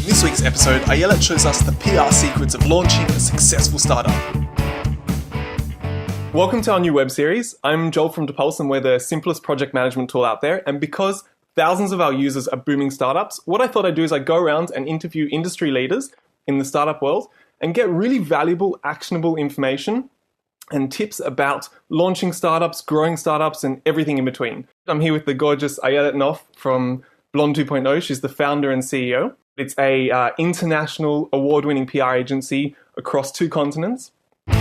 In this week's episode, Ayelet shows us the PR secrets of launching a successful startup. Welcome to our new web series. I'm Joel from Depulse, and we're the simplest project management tool out there. And because thousands of our users are booming startups, what I thought I'd do is I'd go around and interview industry leaders in the startup world and get really valuable, actionable information and tips about launching startups, growing startups, and everything in between. I'm here with the gorgeous Ayelet Noff from Blonde 2.0. She's the founder and CEO. It's a international award-winning PR agency across 2 continents. All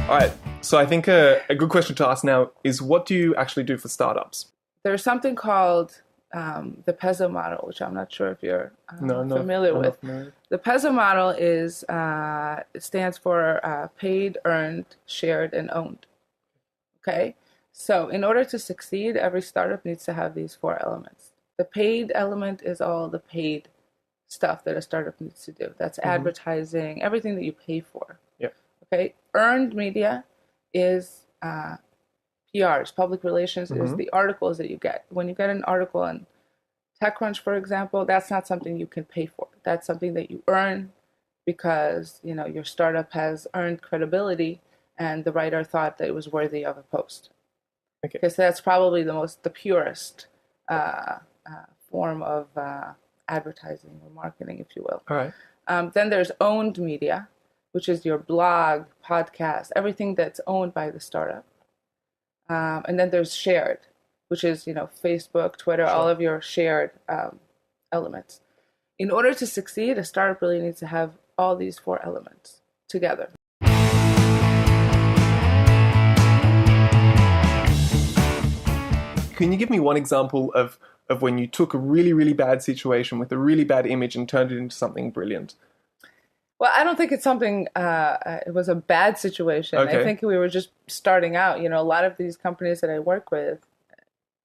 right, so I think a good question to ask now is, what do you actually do for startups? There's something called the PESO model, which I'm not sure if you're familiar with. The PESO model is it stands for paid, earned, shared, and owned. Okay, so in order to succeed, every startup needs to have these 4 elements. The paid element is all the paid stuff that a startup needs to do. That's advertising, everything that you pay for. Yeah. Okay, earned media is PRs, public relations, is the articles that you get. When you get an article on TechCrunch, for example, that's not something you can pay for. That's something that you earn because, you know, your startup has earned credibility and the writer thought that it was worthy of a post. Okay. Because that's probably the purest form of advertising or marketing, if you will. All right. Then there's owned media, which is your blog, podcast, everything that's owned by the startup. And then there's shared, which is, you know, Facebook, Twitter, all of your shared elements. In order to succeed, a startup really needs to have all these 4 elements together. Can you give me one example of when you took a really, really bad situation with a really bad image and turned it into something brilliant? Well, I don't think it's something, it was a bad situation. Okay. I think we were just starting out. You know, a lot of these companies that I work with,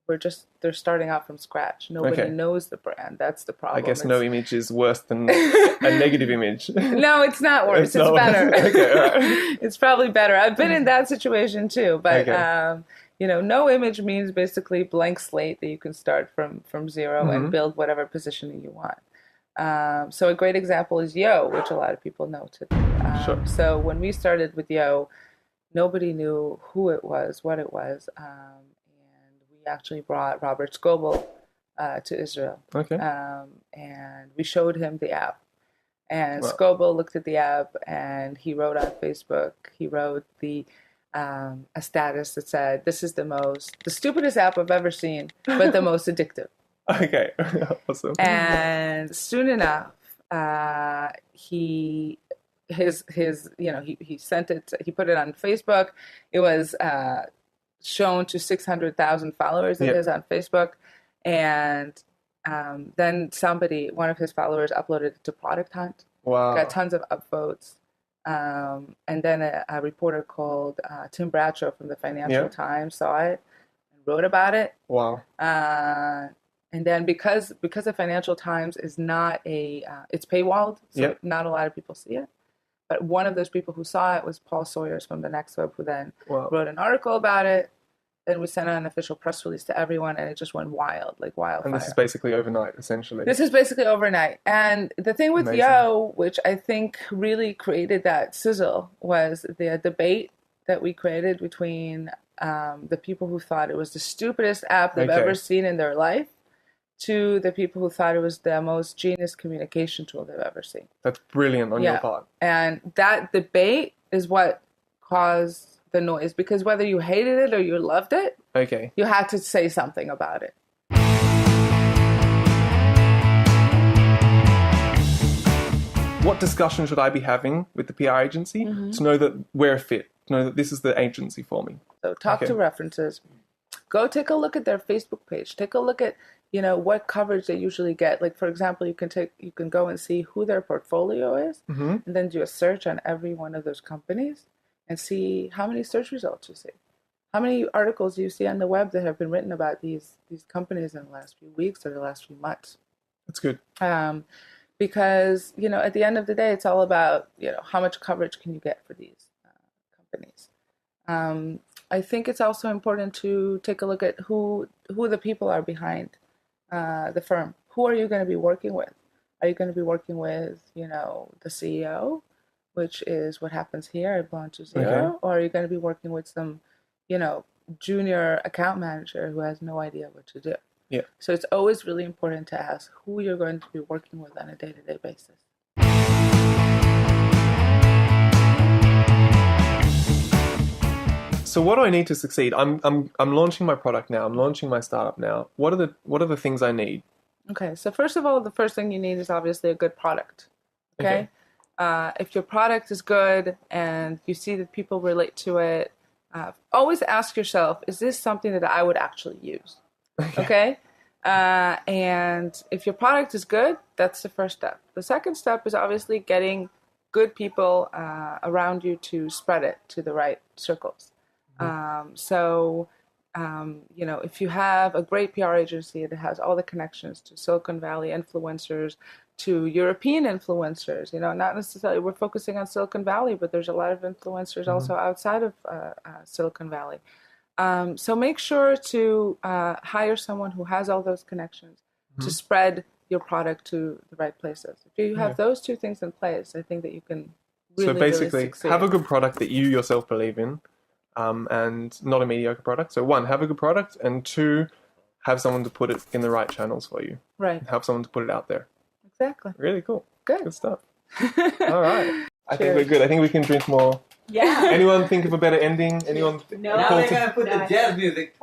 they're starting out from scratch. Nobody knows the brand. That's the problem. I guess no image is worse than a negative image. No, it's not worse. It's better. Okay, all right. It's probably better. I've been in that situation too. But, Okay. you know, no image means basically blank slate that you can start from zero and build whatever positioning you want. So a great example is Yo, which a lot of people know today. Sure. So when we started with Yo, nobody knew who it was, what it was, and we actually brought Robert Scoble to Israel. Okay. And we showed him the app, and Scoble looked at the app, and he wrote on Facebook. He wrote a status that said, "This is the stupidest app I've ever seen, but the most addictive." Okay, awesome. And soon enough, he sent it. He put it on Facebook. It was shown to 600,000 followers of his on Facebook, and then one of his followers, uploaded it to Product Hunt. Wow! Got tons of upvotes. And then a reporter called Tim Bradshaw from the Financial Times saw it and wrote about it. Wow! And then because the Financial Times is not it's paywalled, so not a lot of people see it. But one of those people who saw it was Paul Sawyers from the Next Web, who then wrote an article about it. Then we sent out an official press release to everyone, and it just went wild, like wildfire. And this is basically overnight, essentially. This is basically overnight. And the thing with Yo, which I think really created that sizzle, was the debate that we created between the people who thought it was the stupidest app they've ever seen in their life to the people who thought it was the most genius communication tool they've ever seen. That's brilliant on your part. And that debate is what caused the noise, because whether you hated it or you loved it, you had to say something about it. What discussion should I be having with the PR agency to know that we're a fit, to know that this is the agency for me? So talk to references. Go take a look at their Facebook page. Take a look at, you know, what coverage they usually get. Like, for example, you can go and see who their portfolio is, and then do a search on every one of those companies and see how many search results you see. How many articles do you see on the web that have been written about these companies in the last few weeks or the last few months? That's good. Because, you know, at the end of the day, it's all about, you know, how much coverage can you get for these companies. I think it's also important to take a look at who the people are behind the firm. Who are you going to be working with? Are you going to be working with, the CEO, which is what happens here at Beyond to Zero, Okay. or are you going to be working with some, junior account manager who has no idea what to do? Yeah. So it's always really important to ask who you're going to be working with on a day-to-day basis. So what do I need to succeed? I'm launching my product now. I'm launching my startup now. What are the things I need? Okay. So first of all, the first thing you need is obviously a good product. Okay. If your product is good and you see that people relate to it, always ask yourself, is this something that I would actually use? Okay. And if your product is good, that's the first step. The second step is obviously getting good people around you to spread it to the right circles. If you have a great PR agency that has all the connections to Silicon Valley influencers, to European influencers, not necessarily we're focusing on Silicon Valley, but there's a lot of influencers also outside of Silicon Valley. So make sure to hire someone who has all those connections to spread your product to the right places. If you have those two things in place, I think that you can really, so basically, really succeed. Have a good product that you yourself believe in, and not a mediocre product. So 1, have a good product, and 2, have someone to put it in the right channels for you. Right. Have someone to put it out there. Exactly. Really cool. Good stuff. All right. I think we're good. I think we can drink more. Yeah. Anyone think of a better ending? Anyone? No, they're going to put the jazz music.